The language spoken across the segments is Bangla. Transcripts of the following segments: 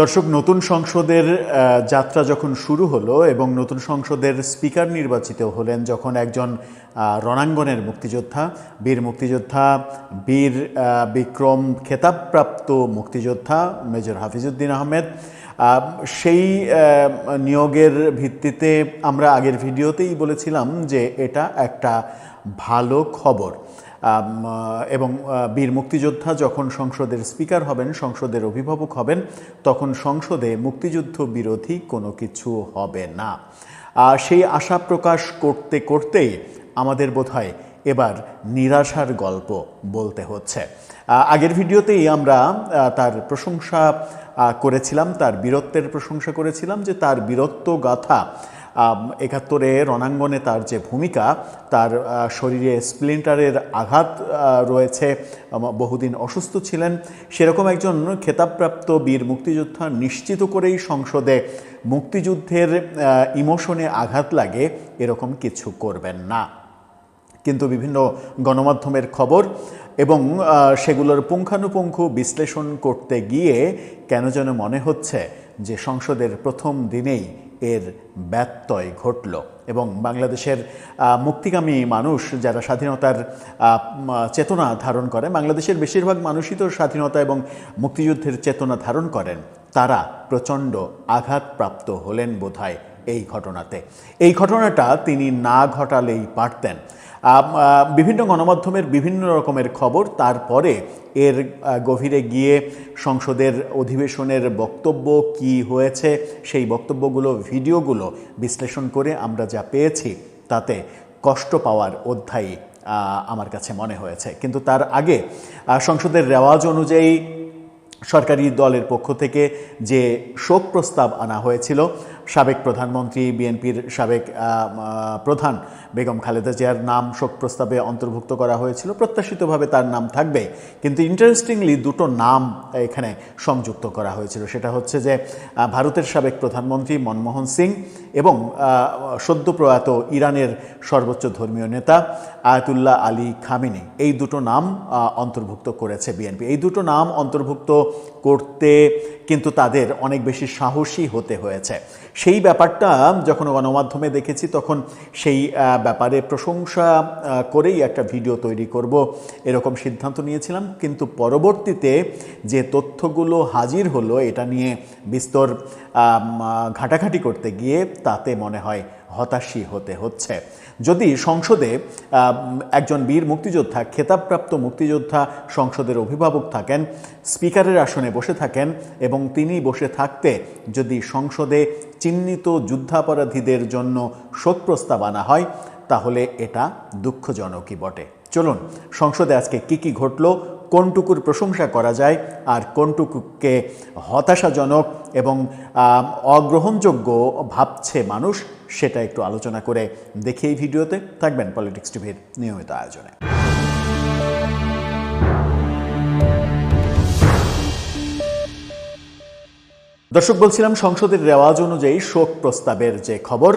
দর্শক, নতুন সংসদের যাত্রা যখন শুরু হলো এবং নতুন সংসদের স্পিকার নির্বাচিত হলেন যখন একজন রণাঙ্গনের মুক্তিযোদ্ধা, বীর বিক্রম খেতাবপ্রাপ্ত মুক্তিযোদ্ধা মেজর হাফিজউদ্দিন আহমেদ, সেই নিয়োগের ভিত্তিতে আমরা আগের ভিডিওতেই বলেছিলাম যে এটা একটা ভালো খবর এবং বীর মুক্তিযোদ্ধা যখন সংসদের স্পিকার হবেন, সংসদের অভিভাবক হবেন, তখন সংসদে মুক্তিযুদ্ধ বিরোধী কোনো কিছু হবে না। সেই আশা প্রকাশ করতে করতেই আমাদের বোধহয় এবার নিরাশার গল্প বলতে হচ্ছে। আগের ভিডিওতেই আমরা তার প্রশংসা করেছিলাম, তার বীরত্বের প্রশংসা করেছিলাম, যে তার বীরত্ব গাথা ৭১-এ রণাঙ্গনে তার যে ভূমিকা, তার শরীরে স্প্লিন্টারের আঘাত রয়েছে, বহুদিন অসুস্থ ছিলেন, সেরকম একজন খেতাবপ্রাপ্ত বীর মুক্তিযোদ্ধা নিশ্চিত করেই সংসদে মুক্তিযুদ্ধের ইমোশনে আঘাত লাগে এরকম কিছু করবেন না। কিন্তু বিভিন্ন গণমাধ্যমের খবর এবং সেগুলোর পুঙ্খানুপুঙ্খ বিশ্লেষণ করতে গিয়ে কেন যেন মনে হচ্ছে যে সংসদের প্রথম দিনেই এর ব্যত্যয় ঘটল এবং বাংলাদেশের মুক্তিকামী মানুষ যারা স্বাধীনতার চেতনা ধারণ করে, বাংলাদেশের বেশিরভাগ মানুষই তো স্বাধীনতা এবং মুক্তিযুদ্ধের চেতনা ধারণ করেন, তারা প্রচণ্ড আঘাতপ্রাপ্ত হলেন বোধহয় এই ঘটনাতে। এই ঘটনাটা তিনি না ঘটালেই পারতেন। বিভিন্ন গণমাধ্যমের বিভিন্ন রকমের খবর, তারপরে এর গভীরে গিয়ে সংসদের অধিবেশনের বক্তব্য কি হয়েছে সেই বক্তব্যগুলো, ভিডিওগুলো বিশ্লেষণ করে আমরা যা পেয়েছি তাতে কষ্ট পাওয়ার অধ্যায় আমার কাছে মনে হয়েছে। কিন্তু তার আগে সংসদের রেওয়াজ অনুযায়ী সরকারি দলের পক্ষ থেকে যে শোক প্রস্তাব আনা হয়েছিল, সাবেক প্রধানমন্ত্রী, বিএনপির সাবেক প্রধান বেগম খালেদা জিয়ার নাম শোক প্রস্তাবে অন্তর্ভুক্ত করা হয়েছিল। প্রত্যাশিতভাবে তার নাম থাকবে, কিন্তু ইন্টারেস্টিংলি দুটো নাম এখানে সংযুক্ত করা হয়েছিল। সেটা হচ্ছে যে ভারতের সাবেক প্রধানমন্ত্রী মনমোহন সিং এবং সদ্য প্রয়াত ইরানের সর্বোচ্চ ধর্মীয় নেতা আয়াতুল্লাহ আলী খামেনি, এই দুটো নাম অন্তর্ভুক্ত করেছে বিএনপি। এই দুটো নাম অন্তর্ভুক্ত করতে কিন্তু তাদের অনেক বেশি সাহসী হতে হয়েছে। সেই ব্যাপারটা যখন গণমাধ্যমে দেখেছি তখন সেই ব্যাপারে প্রশংসা করেই একটা ভিডিও তৈরি করব এরকম সিদ্ধান্ত নিয়েছিলাম। কিন্তু পরবর্তীতে যে তথ্যগুলো হাজির হলো এটা নিয়ে বিস্তর ঘাটাঘাটি করতে গিয়ে তাতে মনে হয় হতাশই হতে হচ্ছে। যদি সংসদে একজন বীর মুক্তিযোদ্ধা, খেতাবপ্রাপ্ত মুক্তিযোদ্ধা সংসদের অভিভাবক থাকেন, স্পিকারের আসনে বসে থাকেন এবং তিনি বসে থাকতে যদি সংসদে চিহ্নিত যুদ্ধাপরাধীদের জন্য শোক প্রস্তাব আনা হয়, তাহলে এটা দুঃখজনকই বটে। চলুন সংসদে আজকে কি ঘটলো, কোনটুকুর প্রশংসা করা যায় আর কোনটুকুকে হতাশাজনক এবং অগ্রহণযোগ্য ভাবছে মানুষ, সেটা একটু আলোচনা করে দেখি এই ভিডিওতে। থাকবেন পলিটিক্স টিভির নিয়মিত আয়োজনে। দর্শক, বলছিলাম সংসদের রেওয়াজ অনুযায়ী শোক প্রস্তাবের যে খবর,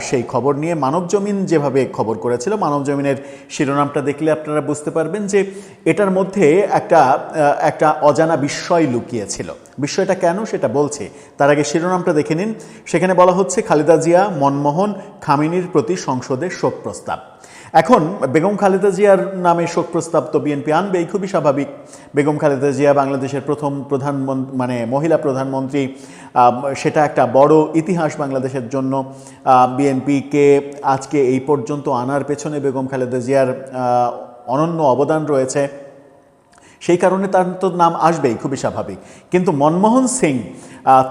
সেই খবর নিয়ে মানবজমিন যেভাবে খবর করেছিল, মানবজমিনের শিরোনামটা দেখলে আপনারা বুঝতে পারবেন যে এটার মধ্যে একটা অজানা বিস্ময় লুকিয়েছিল। বিষয়টা কেন সেটা বলছে, তার আগে শিরোনামটা দেখে নিন। সেখানে বলা হচ্ছে খালেদা জিয়া, মনমোহন, খামেনির প্রতি সংসদে শোক প্রস্তাব। এখন বেগম খালেদা জিয়ার নামে শোক প্রস্তাব তো বিএনপি আনবেই, খুবই স্বাভাবিক। বেগম খালেদা জিয়া বাংলাদেশের প্রথম মহিলা প্রধানমন্ত্রী, সেটা একটা বড় ইতিহাস বাংলাদেশের জন্য। বিএনপিকে আজকে এই পর্যন্ত আনার পেছনে বেগম খালেদা জিয়ার অনন্য অবদান রয়েছে, সেই কারণে তার তো নাম আসবেই, খুবই স্বাভাবিক। কিন্তু মনমোহন সিং,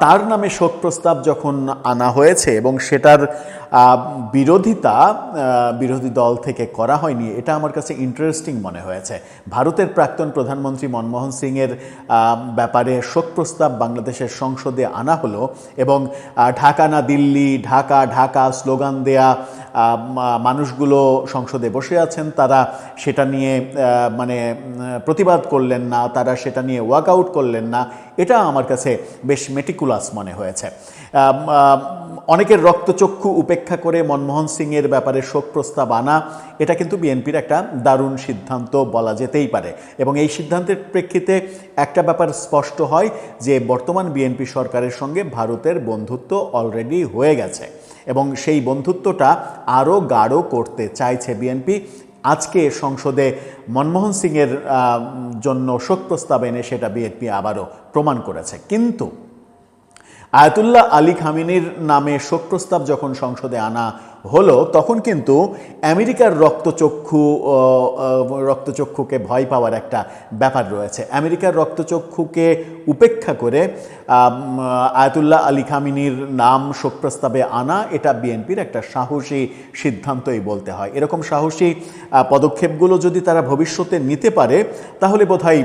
তার নামে শোক প্রস্তাব যখন আনা হয়েছে এবং সেটার বিরোধী দল থেকে করা হয়নি, এটা আমার কাছে ইন্টারেস্টিং মনে হয়েছে। ভারতের প্রাক্তন প্রধানমন্ত্রী মনমোহন সিংয়ের ব্যাপারে শোক প্রস্তাব বাংলাদেশের সংসদে আনা হলো এবং ঢাকা না দিল্লি, ঢাকা ঢাকা স্লোগান দেয়া মানুষগুলো সংসদে বসে আছেন, তারা সেটা নিয়ে প্রতিবাদ করলেন না, তারা সেটা নিয়ে ওয়াকআউট করলেন না। এটা আমার কাছে বেশ মেটিকুলাস মনে হয়েছে। অনেকের রক্তচক্ষু উপেক্ষা করে মনমোহন সিংয়ের ব্যাপারে শোক প্রস্তাব আনা, এটা কিন্তু বিএনপির একটা দারুণ সিদ্ধান্ত বলা যেতেই পারে। এবং এই সিদ্ধান্তের প্রেক্ষিতে একটা ব্যাপার স্পষ্ট হয় যে বর্তমান বিএনপি সরকারের সঙ্গে ভারতের বন্ধুত্ব অলরেডি হয়ে গেছে এবং সেই বন্ধুত্বটা আরও গাঢ় করতে চাইছে বিএনপি। আজকে সংসদে মনমোহন সিংয়ের জন্য শোক প্রস্তাব এনে সেটা বিএনপি আবারও প্রমাণ করেছে। কিন্তু আয়াতুল্লাহ আলী খামেনির নামে শোক প্রস্তাব যখন সংসদে আনা হলো তখন কিন্তু আমেরিকার রক্তচক্ষুকে ভয় পাওয়ার একটা ব্যাপার রয়েছে। আমেরিকার রক্তচক্ষুকে উপেক্ষা করে আয়াতুল্লাহ আলী খামেনির নাম শোক প্রস্তাবে আনা, এটা বিএনপির একটা সাহসী সিদ্ধান্তই বলতে হয়। এরকম সাহসী পদক্ষেপগুলো যদি তারা ভবিষ্যতে নিতে পারে তাহলে বোধহয়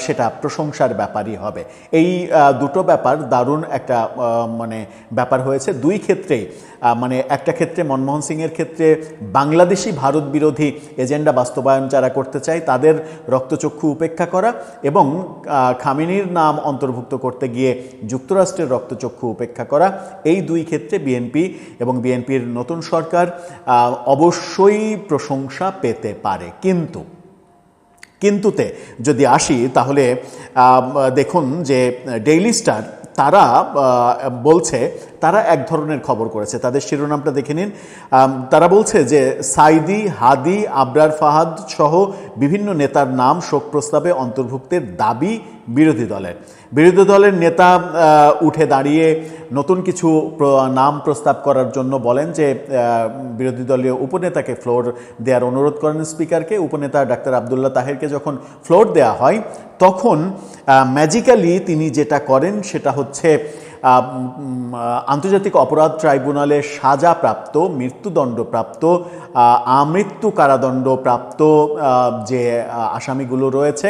সেটা প্রশংসার ব্যাপারই হবে। এই দুটো ব্যাপার দারুণ একটা মানে ব্যাপার হয়েছে দুই ক্ষেত্রেই। মানে একটা ক্ষেত্রে মনমোহন সিংয়ের ক্ষেত্রে বাংলাদেশি ভারত বিরোধী এজেন্ডা বাস্তবায়ন যারা করতে চায় তাদের রক্তচক্ষু উপেক্ষা করা, এবং খামেনির নাম অন্তর্ভুক্ত করতে গিয়ে যুক্তরাষ্ট্রের রক্তচক্ষু উপেক্ষা করা, এই দুই ক্ষেত্রে বিএনপি এবং বিএনপির নতুন সরকার অবশ্যই প্রশংসা পেতে পারে। কিন্তুতে যদি আসি তাহলে দেখুন যে ডেইলি স্টার তারা বলছে, তারা এক ধরনের খবর করেছে, তাদের শিরোনামটা দেখে নিন। তারা বলছে যে সাইদি, হাদি, আবরার ফাহাদ সহ বিভিন্ন নেতার নাম শোক প্রস্তাবে অন্তর্ভুক্তের দাবি বিরোধী দলের নেতা উঠে দাঁড়িয়ে নতুন কিছু নাম প্রস্তাব করার জন্য বলেন যে বিরোধী দলীয় উপনেতাকে ফ্লোর দেওয়ার অনুরোধ করেন স্পিকারকে। উপনেতা ডাক্তার আবদুল্লাহ তাহেরকে যখন ফ্লোর দেওয়া হয় তখন ম্যাজিক্যালি তিনি যেটা করেন সেটা হচ্ছে আন্তর্জাতিক অপরাধ ট্রাইব্যুনালে সাজাপ্রাপ্ত, মৃত্যুদণ্ডপ্রাপ্ত, আমৃত্যু কারাদণ্ডপ্রাপ্ত যে আসামিগুলো রয়েছে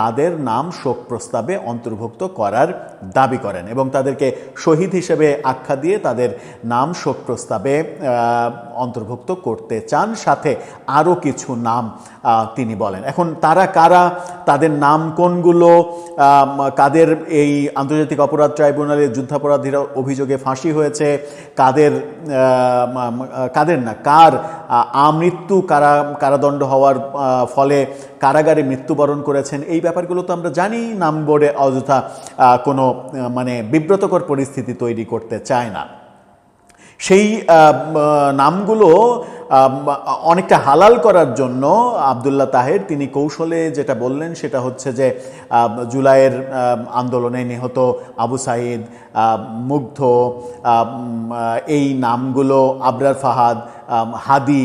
তাদের নাম শোক প্রস্তাবে অন্তর্ভুক্ত করার দাবি করেন এবং তাদেরকে শহীদ হিসেবে আখ্যা দিয়ে তাদের নাম শোক প্রস্তাবে অন্তর্ভুক্ত করতে চান। সাথে আরও কিছু নাম তিনি বলেন। এখন তারা কারা, তাদের নাম কোনগুলো, কাদের এই আন্তর্জাতিক অপরাধ ট্রাইব্যুনালে যুদ্ধাপরাধীরা অভিযোগে ফাঁসি হয়েছে, কার আমৃত্যু কারাদণ্ড হওয়ার ফলে কারাগারে মৃত্যুবরণ করেছেন, এই ব্যাপারগুলো তো আমরা জানি। নাম বোর্ডে অযথা কোনো মানে বিব্রতকর পরিস্থিতি তৈরি করতে চায় না। সেই নামগুলো অনেকটা হালাল করার জন্য আবদুল্লাহ তাহের তিনি কৌশলে যেটা বললেন সেটা হচ্ছে যে জুলাইয়ের আন্দোলনে নিহত আবু সাইদ, মুগ্ধ, এই নামগুলো, আবরার ফাহাদ, হাদি,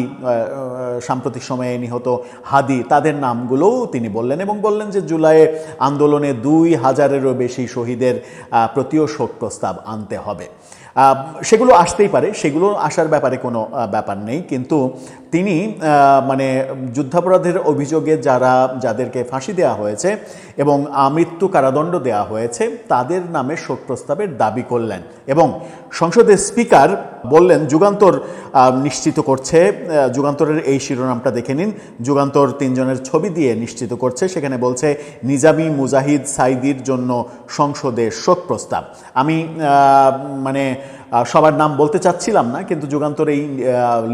সাম্প্রতিক সময়ে নিহত হাদি, তাদের নামগুলোও তিনি বললেন এবং বললেন যে জুলাইয়ে আন্দোলনে 2000-এরও বেশি শহীদের প্রতিও শোক প্রস্তাব আনতে হবে। সেগুলো আসতেই পারে, সেগুলো আসার ব্যাপারে কোনো ব্যাপার নেই, কিন্তু তিনি মানে যুদ্ধাপরাধের অভিযোগে যাদেরকে ফাঁসি দেওয়া হয়েছে এবং আমৃত্যু কারাদণ্ড দেওয়া হয়েছে তাদের নামে শোক প্রস্তাবের দাবি করলেন এবং সংসদের স্পিকার বললেন, যুগান্তর নিশ্চিত করছে, যুগান্তরের এই শিরোনামটা দেখে নিন, যুগান্তর 3 জনের ছবি দিয়ে নিশ্চিত করছে, সেখানে বলছে নিজামী, মুজাহিদ, সাইদির জন্য সংসদে শোক প্রস্তাব। আমি মানে সবার নাম বলতে চাচ্ছিলাম না, কিন্তু যুগান্তর এই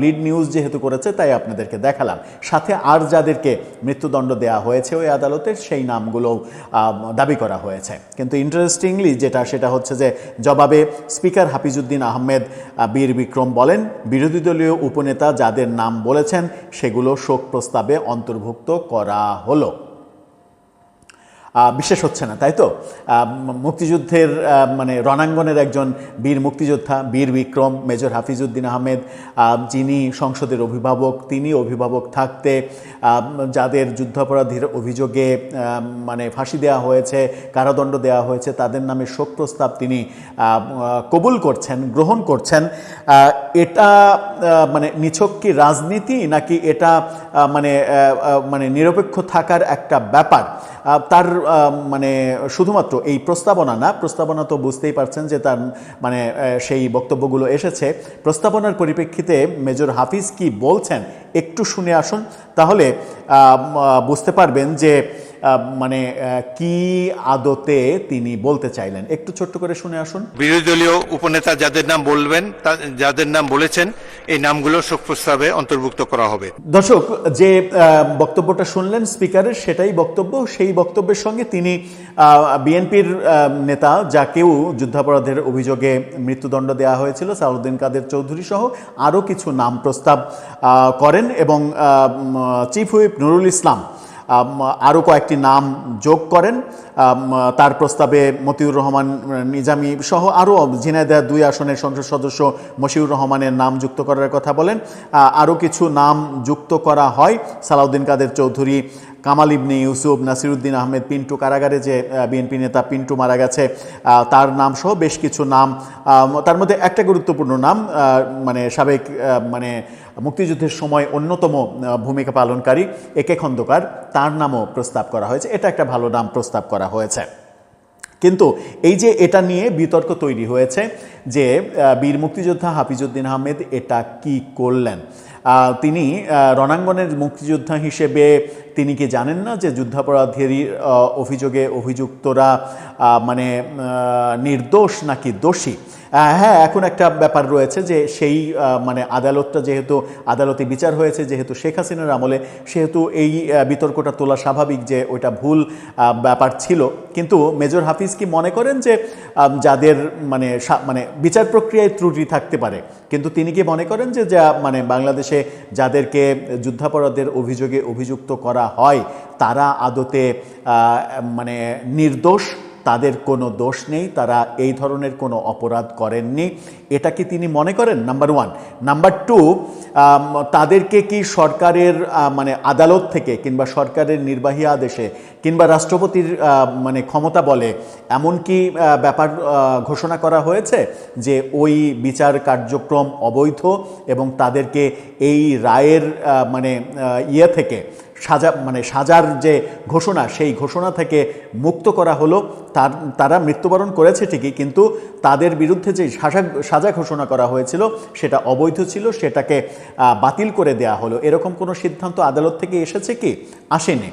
লিড নিউজ যেহেতু করেছে তাই আপনাদেরকে দেখালাম। সাথে আর যাদেরকে মৃত্যুদণ্ড দেওয়া হয়েছে ওই আদালতের সেই নামগুলোও দাবি করা হয়েছে। কিন্তু ইন্টারেস্টিংলি সেটা হচ্ছে যে জবাবে স্পিকার হাফিজউদ্দিন আহমেদ বীর বিক্রম বলেন, বিরোধী দলীয় উপনেতা যাদের নাম বলেছেন সেগুলো শোক প্রস্তাবে অন্তর্ভুক্ত করা হলো। বিশ্বাস হচ্ছে না, তাই তো? মুক্তিযুদ্ধের মানে রণাঙ্গনের একজন বীর মুক্তিযোদ্ধা বীর বিক্রম মেজর হাফিজউদ্দিন আহমেদ, যিনি সংসদের অভিভাবক, তিনি অভিভাবক থাকতে যাদের যুদ্ধাপরাধীর অভিযোগে মানে ফাঁসি দেওয়া হয়েছে, কারাদণ্ড দেওয়া হয়েছে, তাদের নামে শোক প্রস্তাব তিনি কবুল করছেন, গ্রহণ করছেন। এটা মানে নিছক কি রাজনীতি নাকি এটা মানে নিরপেক্ষ থাকার একটা ব্যাপার? তার মানে শুধুমাত্র এই প্রস্তাবনা তো বুঝতেই পারছেন যে তার মানে সেই বক্তব্যগুলো এসেছে। প্রস্তাবনার পরিপ্রেক্ষিতে মেজর হাফিজ কি বলছেন একটু শুনে আসুন, তাহলে বুঝতে পারবেন যে মানে কি আদতে তিনি বলতে চাইলেন, একটু ছোট্ট করে শুনে আসুন। বিরোধী দলীয় উপনেতা যাদের নাম বলবেন, যাদের নাম বলেছেন, এই নামগুলো শোক প্রস্তাবে অন্তর্ভুক্ত করা হবে। দর্শক, যে বক্তব্যটা শুনলেন স্পিকারের, সেটাই বক্তব্য। সেই বক্তব্যের সঙ্গে তিনি বিএনপির নেতা, যাকেও যুদ্ধাপরাধের অভিযোগে মৃত্যুদণ্ড দেওয়া হয়েছিল, সালাউদ্দিন কাদের চৌধুরী সহ আরও কিছু নাম প্রস্তাব করেন এবং চিফ হুইপ নুরুল ইসলাম আরও কয়েকটি নাম যোগ করেন। তার প্রস্তাবে মতিউর রহমান নিজামী সহ আরও ঝিনাইদহ 2 আসনের সংসদ সদস্য মশিউর রহমানের নাম যুক্ত করার কথা বলেন। আরও কিছু নাম যুক্ত করা হয়। সালাউদ্দিন কাদের চৌধুরী, কামাল ইবনে ইউসুফ, নাসিরউদ্দিন আহমেদ পিন্টু, কারাগারে যে বিএনপি নেতা পিন্টু মারা গেছে, তার নাম সহ বেশ কিছু নাম। তার মধ্যে একটা গুরুত্বপূর্ণ নাম, মানে সাবেক মানে মুক্তিযুদ্ধের সময় অন্যতম ভূমিকা পালনকারী একে খন্দকার, তার নামও প্রস্তাব করা হয়েছে। এটা একটা ভালো নাম প্রস্তাব করা হয়েছে। কিন্তু এই যে এটা নিয়ে বিতর্ক তৈরি হয়েছে যে বীর মুক্তিযোদ্ধা হাফিজউদ্দিন আহমেদ এটা কি করলেন। তিনি রণাঙ্গনের মুক্তিযোদ্ধা হিসেবে তিনি কি জানেন না যে যুদ্ধাপরাধের অভিযোগে অভিযুক্তরা মানে নির্দোষ নাকি দোষী? হ্যাঁ, এখন একটা ব্যাপার রয়েছে যে সেই মানে আদালতটা যেহেতু আদালতে বিচার হয়েছে যেহেতু শেখ হাসিনার আমলে, সেহেতু এই বিতর্কটা তোলা স্বাভাবিক যে ওইটা ভুল ব্যাপার ছিল। কিন্তু মেজর হাফিজ কি মনে করেন যে যাদের মানে মানে বিচার প্রক্রিয়ায় ত্রুটি থাকতে পারে, কিন্তু তিনি কি মনে করেন যে যা মানে বাংলাদেশে যাদেরকে যুদ্ধাপরাধের অভিযোগে অভিযুক্ত করা হয় তারা আদতে মানে নির্দোষ, তাদের কোনো দোষ নেই, তারা এই ধরনের কোনো অপরাধ করেননি, এটা কি তিনি মনে করেন? নাম্বার 1। নাম্বার 2, তাদেরকে কি সরকারের মানে আদালত থেকে কিংবা সরকারের নির্বাহী আদেশে কিংবা রাষ্ট্রপতির মানে ক্ষমতা বলে এমন কি ব্যাপার ঘোষণা করা হয়েছে যে ওই বিচার কার্যক্রম অবৈধ এবং তাদেরকে এই রায়ের মানে ইয়ে থেকে মানে সাজার যে ঘোষণা, সেই ঘোষণা থেকে মুক্ত করা হলো? তারা মৃত্যুবরণ করেছে ঠিকই, কিন্তু তাদের বিরুদ্ধে যে সাজা ঘোষণা করা হয়েছিল সেটা অবৈধ ছিল, সেটাকে বাতিল করে দেয়া হলো। এরকম কোনো সিদ্ধান্ত আদালত থেকে এসেছে কি? আসেনি।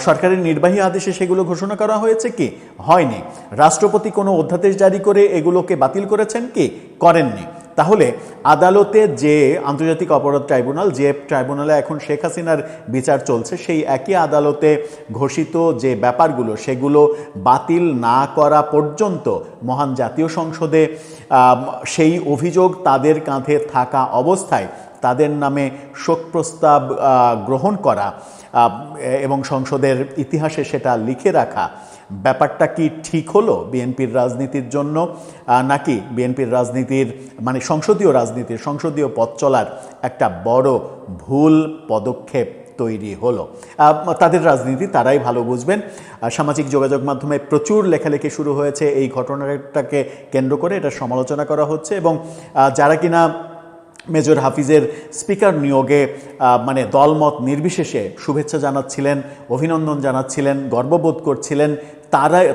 সরকারের নির্বাহী আদেশে সেগুলো ঘোষণা করা হয়েছে কি? হয়নি। রাষ্ট্রপতি কোনো অধ্যাদেশ জারি করে এগুলোকে বাতিল করেছেন কি? করেননি। তাহলে আদালতে যে আন্তর্জাতিক অপরাধ ট্রাইব্যুনাল, যে ট্রাইব্যুনালে এখন শেখ হাসিনার বিচার চলছে, সেই একই আদালতে ঘোষিত যে ব্যাপারগুলো সেগুলো বাতিল না করা পর্যন্ত মহান জাতীয় সংসদে সেই অভিযোগ তাদের কাঁধে থাকা অবস্থায় তাদের নামে শোক প্রস্তাব গ্রহণ করা এবং সংসদের ইতিহাসে সেটা লিখে রাখা, ব্যাপারটা কি ঠিক হলো বিএনপির রাজনীতির জন্য? নাকি বিএনপির রাজনীতির মানে সংসদীয় পথ চলার একটা বড় ভুল পদক্ষেপ তৈরি হলো? তাদের রাজনীতি তারাই ভালো বুঝবেন। সামাজিক যোগাযোগ মাধ্যমে প্রচুর লেখালেখি শুরু হয়েছে এই ঘটনাটাকে কেন্দ্র করে, এটা সমালোচনা করা হচ্ছে এবং যারা কিনা মেজর হাফিজের স্পিকার নিয়োগে মানে দলমত নির্বিশেষে শুভেচ্ছা জানাচ্ছিলেন, অভিনন্দন জানাচ্ছিলেন, গর্ববোধ করছিলেন,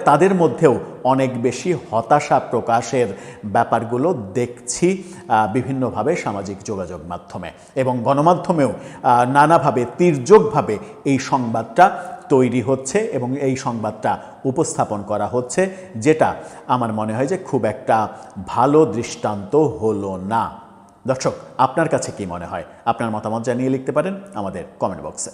তাদের মধ্যেও অনেক বেশি হতাশা প্রকাশের ব্যাপারগুলো দেখছি বিভিন্নভাবে সামাজিক যোগাযোগ মাধ্যমে এবং গণমাধ্যমেও নানাভাবে তির্যকভাবে এই সংবাদটা তৈরি হচ্ছে এবং এই সংবাদটা উপস্থাপন করা হচ্ছে, যেটা আমার মনে হয় যে খুব একটা ভালো দৃষ্টান্ত হলো না। দর্শক, আপনার কাছে কি মনে হয়? আপনার মতামত জানিয়ে লিখতে পারেন আমাদের কমেন্ট বক্সে।